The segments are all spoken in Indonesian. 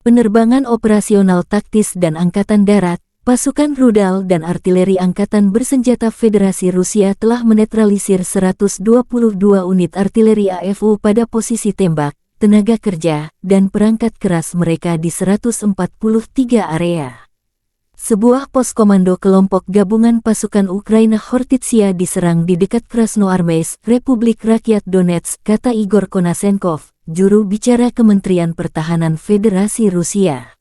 penerbangan operasional taktis dan Angkatan Darat, pasukan rudal dan artileri Angkatan Bersenjata Federasi Rusia telah menetralisir 122 unit artileri AFU pada posisi tembak, tenaga kerja, dan perangkat keras mereka di 143 area. Sebuah pos komando kelompok gabungan pasukan Ukraina Hortitsia diserang di dekat Krasnoarmeysk, Republik Rakyat Donetsk, kata Igor Konasenkov, juru bicara Kementerian Pertahanan Federasi Rusia.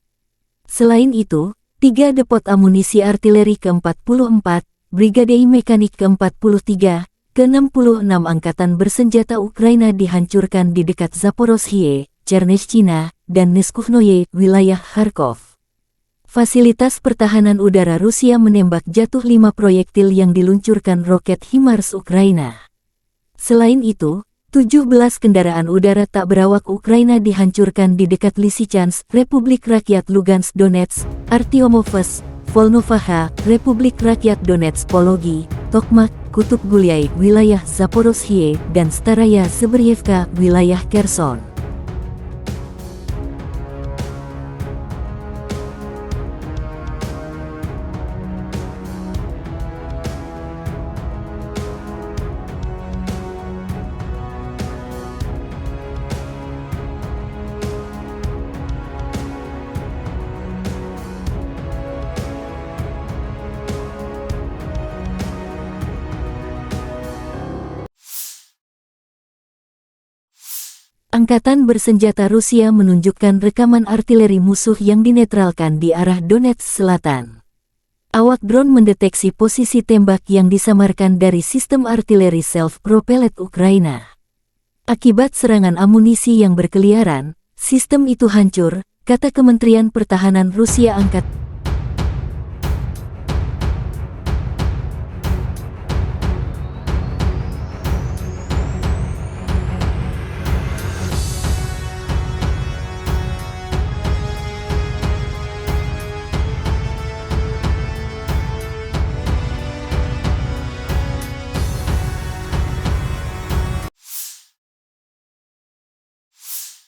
Selain itu, 3 depot amunisi artileri ke-44, Brigade Mekanik ke-43, ke-66 Angkatan Bersenjata Ukraina dihancurkan di dekat Zaporozhye, Cherneshchina, dan Neskuhnoye, wilayah Kharkov. Fasilitas pertahanan udara Rusia menembak jatuh 5 proyektil yang diluncurkan roket HIMARS Ukraina. Selain itu, 17 kendaraan udara tak berawak Ukraina dihancurkan di dekat Lysychansk, Republik Rakyat Lugansk Donetsk, Artyomovsk, Volnovaha, Republik Rakyat Donetsk Pologi, Tokmak, Kutub Gulyai, wilayah Zaporozhye, dan Staraya Seberyevka, wilayah Kherson. Angkatan Bersenjata Rusia menunjukkan rekaman artileri musuh yang dinetralkan di arah Donetsk Selatan. Awak drone mendeteksi posisi tembak yang disamarkan dari sistem artileri self-propelled Ukraina. Akibat serangan amunisi yang berkeliaran, sistem itu hancur, kata Kementerian Pertahanan Rusia.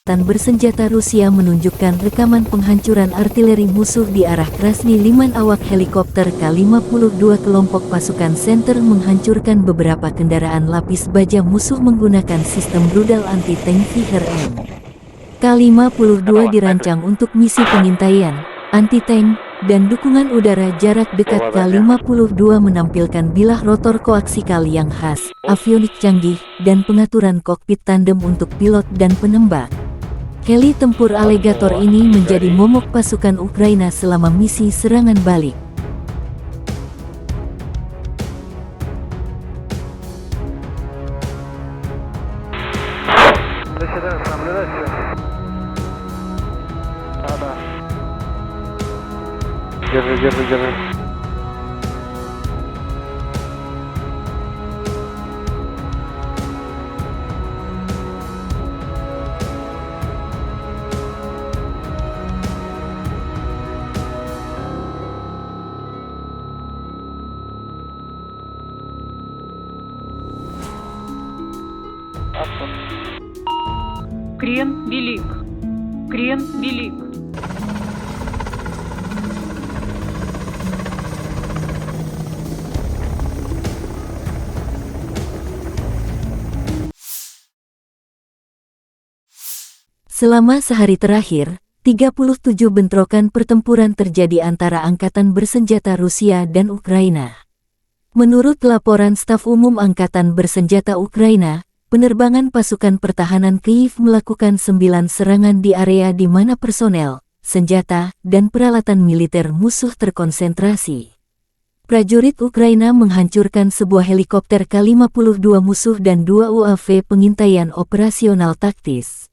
Angkatan Bersenjata Rusia menunjukkan rekaman penghancuran artileri musuh di arah Krasny Liman. Awak helikopter K-52 kelompok pasukan Center menghancurkan beberapa kendaraan lapis baja musuh menggunakan sistem rudal anti-tank VRM. K-52 dirancang untuk misi pengintaian, anti-tank, dan dukungan udara jarak dekat. K-52 menampilkan bilah rotor koaksikal yang khas, avionik canggih, dan pengaturan kokpit tandem untuk pilot dan penembak. Heli tempur Alligator ini menjadi momok pasukan Ukraina selama misi serangan balik. Держи. Крен велик. Крен велик. Selama sehari terakhir, 37 bentrokan pertempuran terjadi antara Angkatan Bersenjata Rusia dan Ukraina. Menurut laporan Staf Umum Angkatan Bersenjata Ukraina, penerbangan pasukan pertahanan Kyiv melakukan 9 serangan di area di mana personel, senjata, dan peralatan militer musuh terkonsentrasi. Prajurit Ukraina menghancurkan sebuah helikopter K-52 musuh dan 2 UAV pengintaian operasional taktis.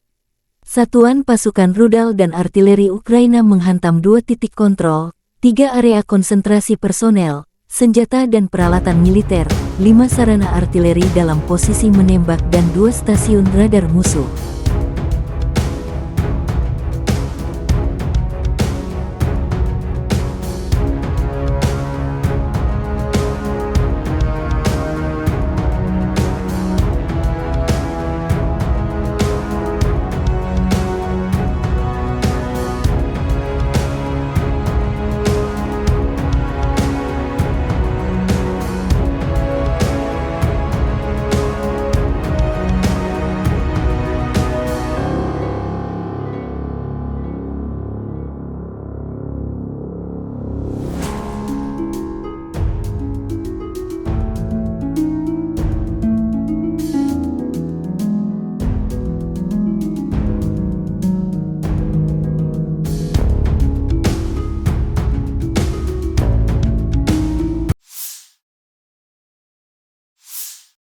Satuan pasukan rudal dan artileri Ukraina menghantam 2 titik kontrol, 3 area konsentrasi personel, senjata dan peralatan militer, 5 sarana artileri dalam posisi menembak dan 2 stasiun radar musuh.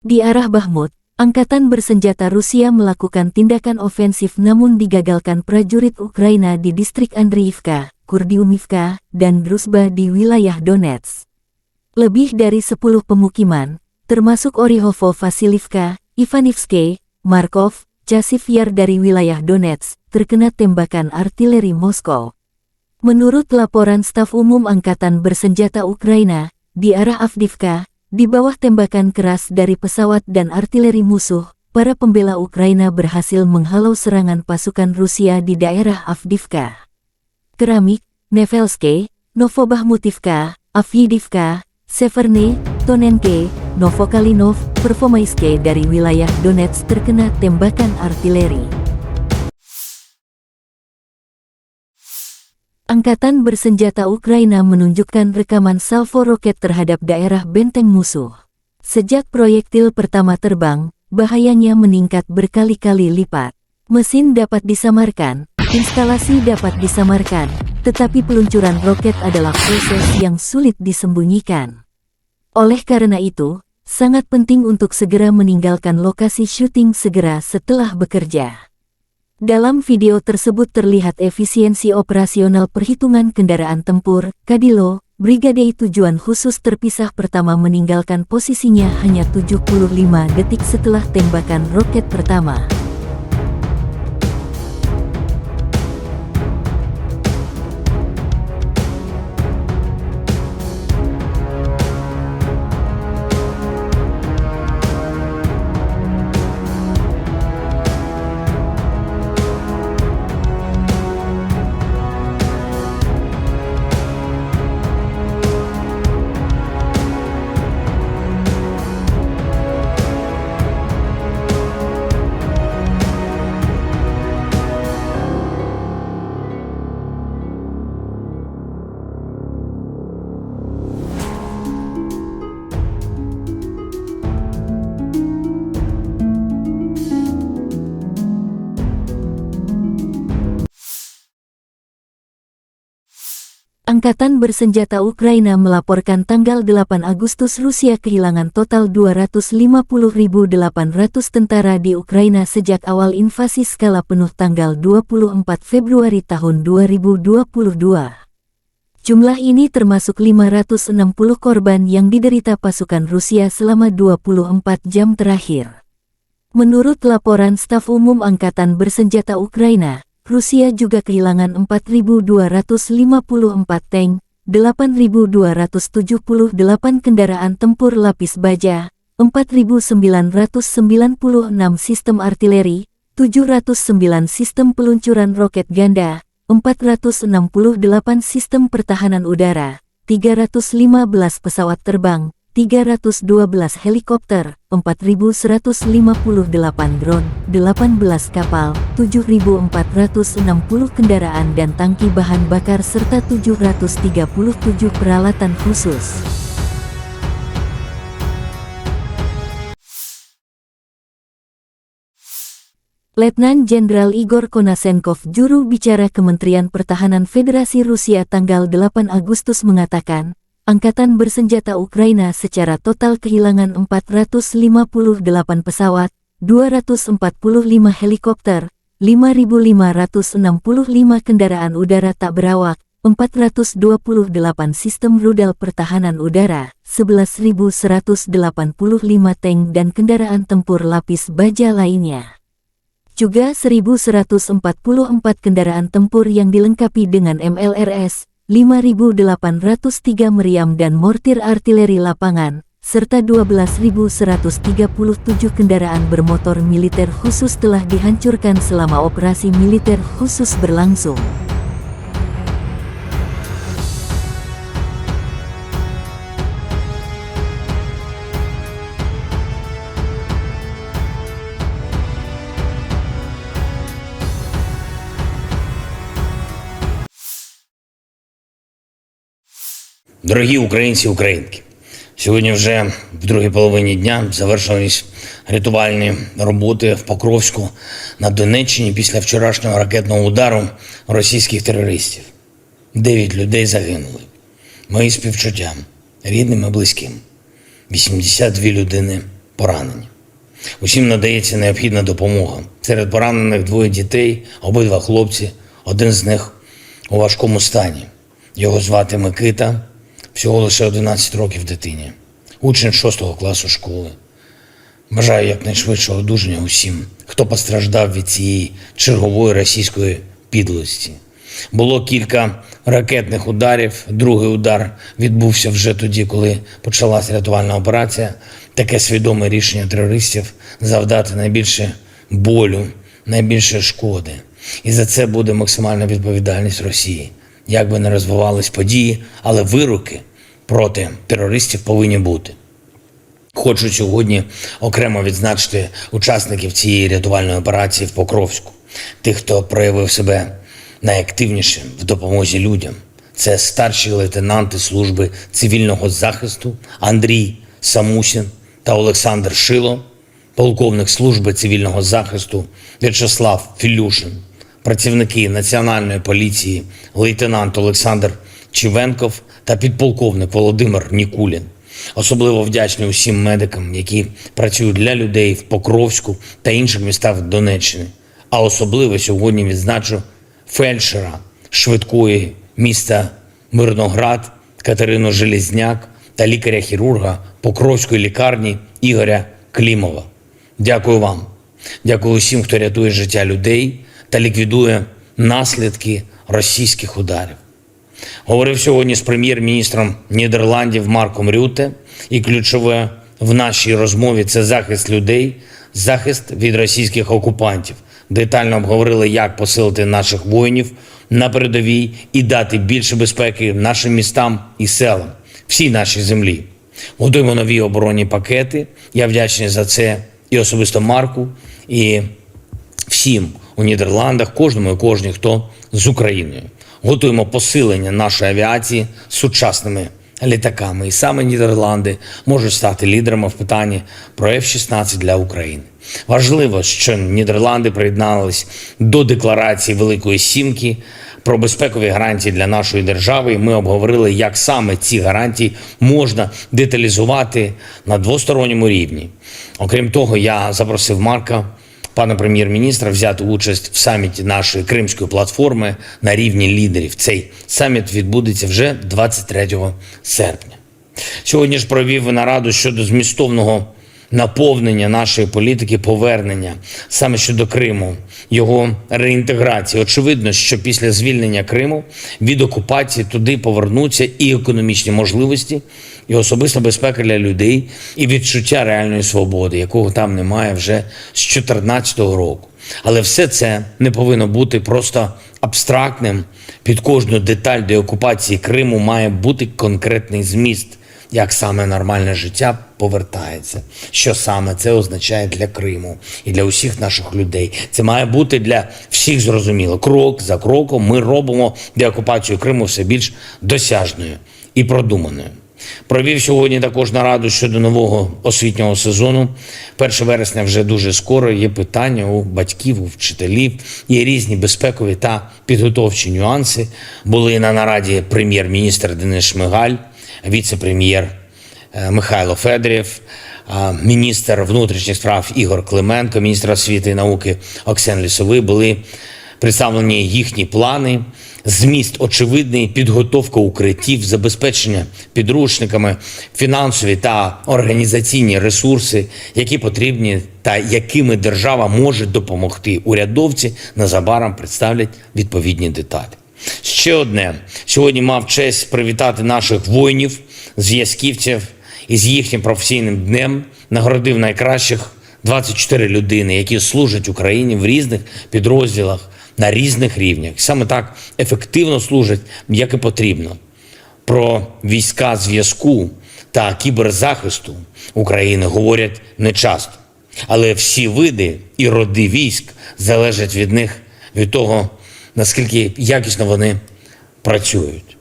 Di arah Bakhmut, Angkatan Bersenjata Rusia melakukan tindakan ofensif namun digagalkan prajurit Ukraina di distrik Andriivka, Kurdiumivka, dan Druzhba di wilayah Donetsk. Lebih dari 10 pemukiman, termasuk Orihovo Vasilivka, Ivanivske, Markov, Chasiv Yar dari wilayah Donetsk, terkena tembakan artileri Moskow. Menurut laporan Staf Umum Angkatan Bersenjata Ukraina, di arah Avdiivka, di bawah tembakan keras dari pesawat dan artileri musuh, para pembela Ukraina berhasil menghalau serangan pasukan Rusia di daerah Avdiivka. Keramik, Nevelske, Novobahmutivka, Avdiivka, Severne, Tonenke, Novokalinov, Pervomaiske dari wilayah Donetsk terkena tembakan artileri. Angkatan Bersenjata Ukraina menunjukkan rekaman salvo roket terhadap daerah benteng musuh. Sejak proyektil pertama terbang, bahayanya meningkat berkali-kali lipat. Mesin dapat disamarkan, instalasi dapat disamarkan, tetapi peluncuran roket adalah proses yang sulit disembunyikan. Oleh karena itu, sangat penting untuk segera meninggalkan lokasi syuting segera setelah bekerja. Dalam video tersebut terlihat efisiensi operasional perhitungan kendaraan tempur, Kadilo, Brigade Tujuan Khusus terpisah pertama meninggalkan posisinya hanya 75 detik setelah tembakan roket pertama. Angkatan Bersenjata Ukraina melaporkan tanggal 8 Agustus Rusia kehilangan total 250.800 tentara di Ukraina sejak awal invasi skala penuh tanggal 24 Februari tahun 2022. Jumlah ini termasuk 560 korban yang diderita pasukan Rusia selama 24 jam terakhir. Menurut laporan Staf Umum Angkatan Bersenjata Ukraina, Rusia juga kehilangan 4.254 tank, 8.278 kendaraan tempur lapis baja, 4.996 sistem artileri, 709 sistem peluncuran roket ganda, 468 sistem pertahanan udara, 315 pesawat terbang, 312 helikopter, 4.158 drone, 18 kapal, 7.460 kendaraan dan tangki bahan bakar serta 737 peralatan khusus. Letnan Jenderal Igor Konasenkov, juru bicara Kementerian Pertahanan Federasi Rusia tanggal 8 Agustus mengatakan, Angkatan Bersenjata Ukraina secara total kehilangan 458 pesawat, 245 helikopter, 5.565 kendaraan udara tak berawak, 428 sistem rudal pertahanan udara, 11.185 tank dan kendaraan tempur lapis baja lainnya. Juga 1.144 kendaraan tempur yang dilengkapi dengan MLRS, 5.803 meriam dan mortir artileri lapangan, serta 12.137 kendaraan bermotor militer khusus telah dihancurkan selama operasi militer khusus berlangsung. Дорогі українці і українки, сьогодні вже в другій половині дня завершились рятувальні роботи в Покровську на Донеччині після вчорашнього ракетного удару російських терористів. 9 людей загинули. Мої співчуття рідним і близьким. 82 людини поранені. Усім надається необхідна допомога. Серед поранених 2 дітей, обидва хлопці, один з них у важкому стані. Його звати Микита, всього лише 11 років дитині, учень 6 класу школи. Бажаю якнайшвидшого одужання усім, хто постраждав від цієї чергової російської підлості. Було кілька ракетних ударів, другий удар відбувся вже тоді, коли почалася рятувальна операція. Таке свідоме рішення терористів завдати найбільше болю, найбільше шкоди. І за це буде максимальна відповідальність Росії. Як би не розвивались події, але вироки проти терористів повинні бути. Хочу сьогодні окремо відзначити учасників цієї рятувальної операції в Покровську. Тих, хто проявив себе найактивніше в допомозі людям. Це старші лейтенанти служби цивільного захисту Андрій Самусін та Олександр Шило, полковник служби цивільного захисту В'ячеслав Філюшин, працівники Національної поліції лейтенант Олександр Чівенков та підполковник Володимир Нікулін. Особливо вдячний усім медикам, які працюють для людей в Покровську та інших містах Донеччини. А особливо сьогодні відзначу фельдшера швидкої міста Мирноград Катерину Железняк та лікаря-хірурга Покровської лікарні Ігоря Клімова. Дякую вам. Дякую усім, хто рятує життя людей та ліквідує наслідки російських ударів. Говорив сьогодні з прем'єр-міністром Нідерландів Марком Рюте, і ключове в нашій розмові – це захист людей, захист від російських окупантів. Детально обговорили, як посилити наших воїнів на передовій і дати більше безпеки нашим містам і селам, всій нашій землі. Готуємо нові оборонні пакети. Я вдячний за це і особисто Марку, і всім у Нідерландах, кожному і кожній, хто з Україною. Готуємо посилення нашої авіації сучасними літаками. І саме Нідерланди можуть стати лідерами в питанні про F-16 для України. Важливо, що Нідерланди приєднались до декларації Великої Сімки про безпекові гарантії для нашої держави. І ми обговорили, як саме ці гарантії можна деталізувати на двосторонньому рівні. Окрім того, я запросив Марка, пана прем'єр-міністра, взяти участь в саміті нашої Кримської платформи на рівні лідерів. Цей саміт відбудеться вже 23 серпня. Сьогодні ж провів нараду щодо змістовного наповнення нашої політики повернення саме щодо Криму, його реінтеграції. Очевидно, що після звільнення Криму від окупації туди повернуться і економічні можливості, і особиста безпека для людей, і відчуття реальної свободи, якого там немає вже з 2014 року. Але все це не повинно бути просто абстрактним. Під кожну деталь деокупації Криму має бути конкретний зміст, як саме нормальне життя повертається, що саме це означає для Криму і для усіх наших людей. Це має бути для всіх зрозуміло. Крок за кроком ми робимо деокупацію Криму все більш досяжною і продуманою. Провів сьогодні також нараду щодо нового освітнього сезону. 1 вересня вже дуже скоро, є питання у батьків, у вчителів, є різні безпекові та підготовчі нюанси. Були на нараді прем'єр-міністр Денис Шмигаль, віце-прем'єр Михайло Федорєв, міністр внутрішніх справ Ігор Клименко, міністр освіти і науки Оксен Лісовий. Були представлені їхні плани, зміст очевидний, підготовка укриттів, забезпечення підручниками, фінансові та організаційні ресурси, які потрібні та якими держава може допомогти. Урядовці незабаром представлять відповідні деталі. Ще одне. Сьогодні мав честь привітати наших воїнів, зв'язківців із їхнім професійним днем. Нагородив найкращих 24 людини, які служать Україні в різних підрозділах на різних рівнях. Саме так ефективно служать, як і потрібно. Про війська зв'язку та кіберзахисту України говорять нечасто. Але всі види і роди військ залежать від них, від того, наскільки якісно вони працюють.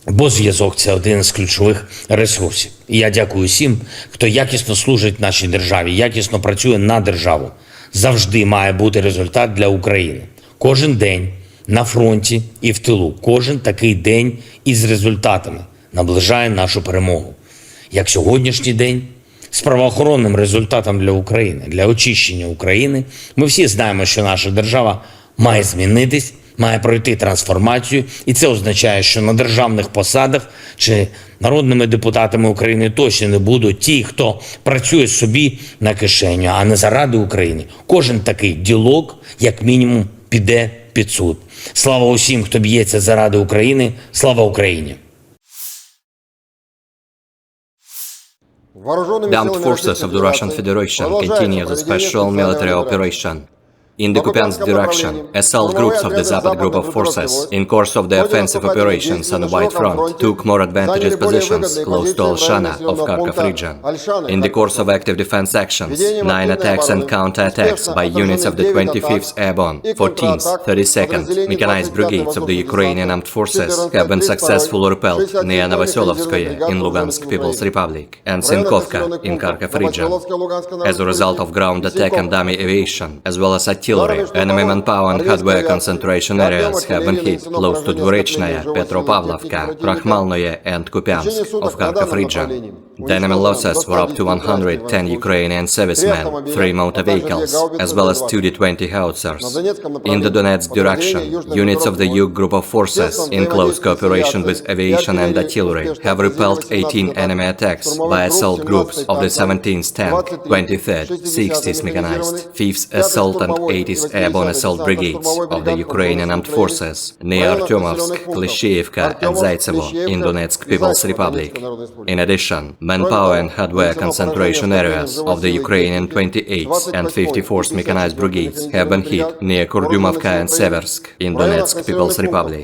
Бо зв'язок – це один з ключових ресурсів. І я дякую всім, хто якісно служить нашій державі, якісно працює на державу. Завжди має бути результат для України. Кожен день на фронті і в тилу, кожен такий день із результатами наближає нашу перемогу. Як сьогоднішній день з правоохоронним результатом для України, для очищення України. Ми всі знаємо, що наша держава має змінитись, має пройти трансформацію, і це означає, що на державних посадах чи народними депутатами України точно не будуть ті, хто працює собі на кишеню, а не заради України. Кожен такий ділок, як мінімум, піде під суд. Слава усім, хто б'ється заради України. Слава Україні! The armed forces of the Russian Federation continue the special military operation. In the Kupiansk direction, assault groups of the Zapad group of forces, in course of the offensive operations on the White Front, took more advantageous positions close to Alshana of Kharkov region. In the course of active defense actions, 9 attacks and counter-attacks by units of the 25th Airborne, 14th, 32nd Mechanized Brigades of the Ukrainian Armed Forces have been successfully repelled near Novoselovskoye in Lugansk People's Republic and Sinkovka in Kharkov region. As a result of ground attack and army aviation, as well as artillery, enemy manpower and hardware concentration areas have been hit close to Dvorechная, Petropavlovka, Krakhmalnoye and Kupiansk of Kharkov region. The enemy losses were up to 110 Ukrainian servicemen, 3 motor vehicles, as well as 2 D-20 howitzers. In the Donetsk direction, units of the Yug group of forces, in close cooperation with aviation and artillery, have repelled 18 enemy attacks by assault groups of the 17th Tank, 23rd, 60th Mechanized, 5th Assault and 80th Airborne Assault Brigades of the Ukrainian Armed Forces near Artyomovsk, Klishchiivka and Zaitsevo in Donetsk People's Republic. In addition, manpower and hardware concentration areas of the Ukrainian 28th and 54th Mechanized Brigades have been hit near Kurdyumovka and Seversk in Donetsk People's Republic.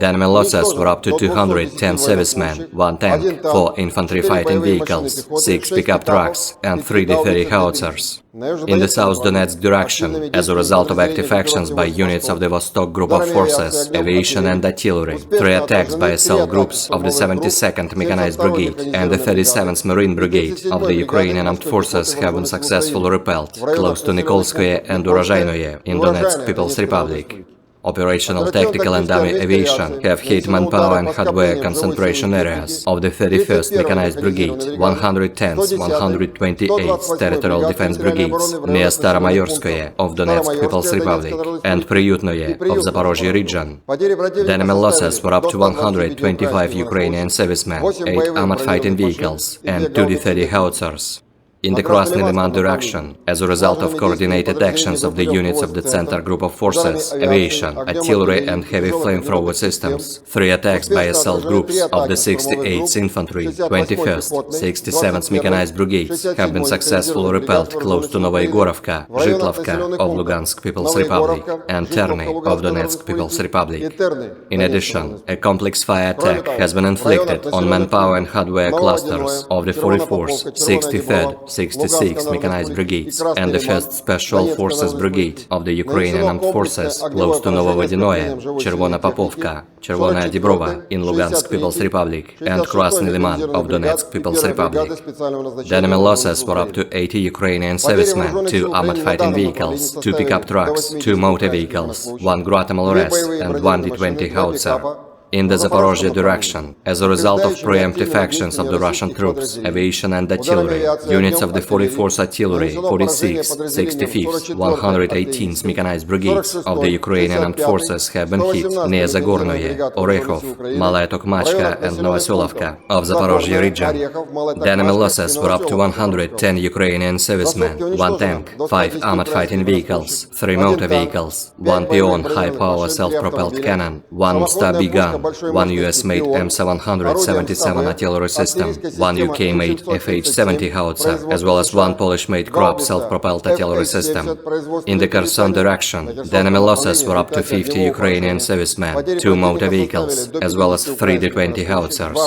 The enemy losses were up to 210 servicemen, 1 tank, 4 infantry fighting vehicles, 6 pickup trucks and 3 D-30 howitzers. In the South Donetsk direction, as a result of active actions by units of the Vostok group of forces, aviation and artillery, 3 attacks by assault groups of the 72nd Mechanized Brigade and the 37th Marine Brigade of the Ukrainian Armed Forces have been successfully repelled close to Nikolskoye and Urozhainoye in Donetsk People's Republic. Operational, tactical and army aviation have hit manpower and hardware concentration areas of the 31st Mechanized Brigade, 110th, 128th Territorial Defense Brigades near Staromayorskoye of Donetsk People's Republic and Priyutnoye of Zaporozhye region. The enemy losses were up to 125 Ukrainian servicemen, 8 armored fighting vehicles and 2 D-30 howitzers. In the Krasny Liman direction, as a result of coordinated actions of the units of the Center Group of Forces, aviation, artillery and heavy flamethrower systems, 3 attacks by assault groups of the 68th Infantry, 21st, 67th Mechanized Brigades have been successfully repelled close to Novoigorovka, Zhitlovka of Lugansk People's Republic and Terny of Donetsk People's Republic. In addition, a complex fire attack has been inflicted on manpower and hardware clusters of the 44th, 63rd, 66th Mechanized Brigades and the 1st Special Forces Brigade of the Ukrainian Armed Forces close to Novovodinoye, Chervona Popovka, Chervona Dibrova in Lugansk People's Republic and Krasny Liman of Donetsk People's Republic. The enemy losses were up to 80 Ukrainian servicemen, 2 armored fighting vehicles, 2 pickup trucks, 2 motor vehicles, 1 Guatemala RS and 1 D-20 howitzer. In the Zaporozhye direction, as a result of preemptive actions of the Russian troops, aviation and artillery, units of the 44th Artillery, 46th, 65th, 118th Mechanized Brigades of the Ukrainian Armed Forces have been hit near Zagornoye, Orekhov, Malaya Tokmachka and Novoselovka of Zaporozhye region. The enemy losses were up to 110 Ukrainian servicemen, 1 tank, 5 armored fighting vehicles, 3 motor vehicles, 1 Pion high-power self-propelled cannon, 1 Mustabi gun, 1 US-made M777 artillery system, 1 UK-made FH-70 howitzer, as well as 1 Polish-made Krupp self-propelled artillery system. In the Kherson direction, the enemy losses were up to 50 Ukrainian servicemen, 2 motor vehicles, as well as 3 D-20 howitzers.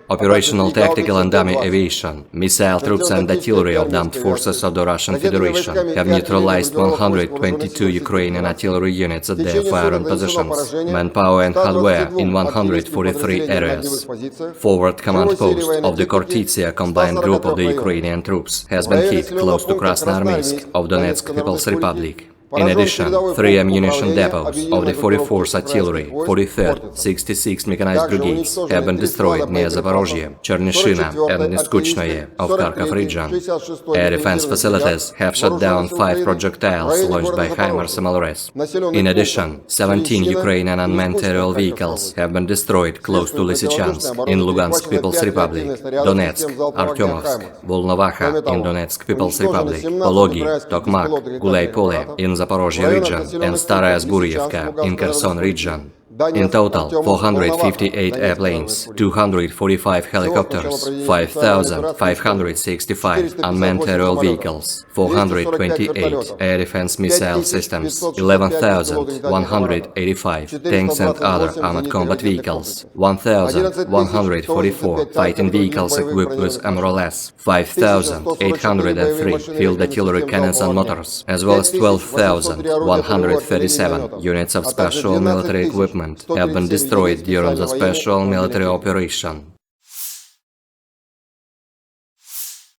Operational, tactical and army aviation, missile troops and artillery of the armed forces of the Russian Federation have neutralized 122 Ukrainian artillery units at their firing positions, manpower and hardware in 143 areas. Forward command post of the Kortitsia combined group of the Ukrainian troops has been hit close to Krasnoarmeysk of Donetsk People's Republic. In addition, 3 ammunition depots of the 44th Artillery, 43rd, 66th Mechanized Brigades have been destroyed near Zaporozhye, Chernyshina, and Neskuchnoye of Kharkov region. Air defense facilities have shot down 5 projectiles launched by HIMARS MLRS. In addition, 17 Ukrainian unmanned aerial vehicles have been destroyed close to Lysychansk in Lugansk People's Republic, Donetsk, Artyomovsk, Volnovaha in Donetsk People's Republic, Pologi, Tokmak, Gulay-Pole in Zaporozhye region, and Staraya Zburievka in Kherson region. In total, 458 airplanes, 245 helicopters, 5,565 unmanned aerial vehicles, 428 air defense missile systems, 11,185 tanks and other armored combat vehicles, 1,144 fighting vehicles equipped with MRLS, 5,803 field artillery cannons and motors, as well as 12,137 units of special military equipment have been destroyed during the special military operation.